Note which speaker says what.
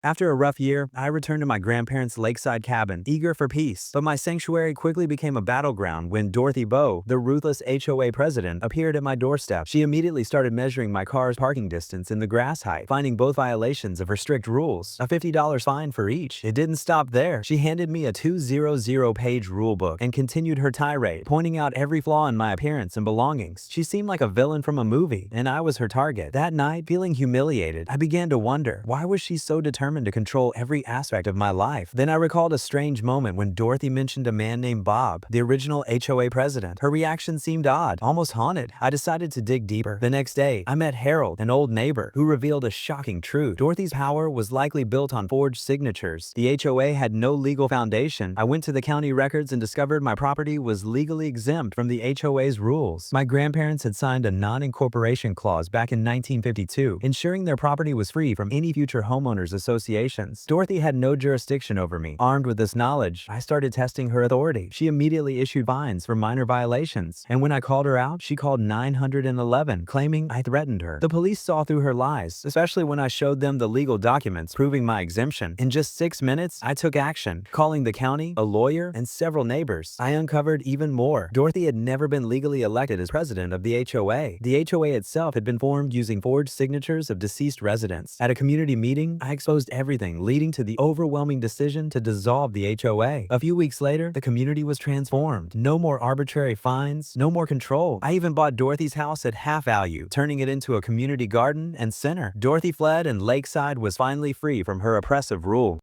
Speaker 1: After a rough year, I returned to my grandparents' lakeside cabin, eager for peace. But my sanctuary quickly became a battleground when Dorothy Bowe, the ruthless HOA president, appeared at my doorstep. She immediately started measuring my car's parking distance and the grass height, finding both violations of her strict rules, a $50 fine for each. It didn't stop there. She handed me a 200-page rulebook and continued her tirade, pointing out every flaw in my appearance and belongings. She seemed like a villain from a movie, and I was her target. That night, feeling humiliated, I began to wonder, why was she so determined to control every aspect of my life? Then I recalled a strange moment when Dorothy mentioned a man named Bob, the original HOA president. Her reaction seemed odd, almost haunted. I decided to dig deeper. The next day, I met Harold, an old neighbor, who revealed a shocking truth. Dorothy's power was likely built on forged signatures. The HOA had no legal foundation. I went to the county records and discovered my property was legally exempt from the HOA's rules. My grandparents had signed a non-incorporation clause back in 1952, ensuring their property was free from any future homeowners associations. Dorothy had no jurisdiction over me. Armed with this knowledge, I started testing her authority. She immediately issued fines for minor violations, and when I called her out, she called 911, claiming I threatened her. The police saw through her lies, especially when I showed them the legal documents proving my exemption. In just 6 minutes, I took action, calling the county, a lawyer, and several neighbors. I uncovered even more. Dorothy had never been legally elected as president of the HOA. The HOA itself had been formed using forged signatures of deceased residents. At a community meeting, I exposed everything, leading to the overwhelming decision to dissolve the HOA. A few weeks later, the community was transformed. No more arbitrary fines, no more control. I even bought Dorothy's house at half value, turning it into a community garden and center. Dorothy fled, and Lakeside was finally free from her oppressive rule.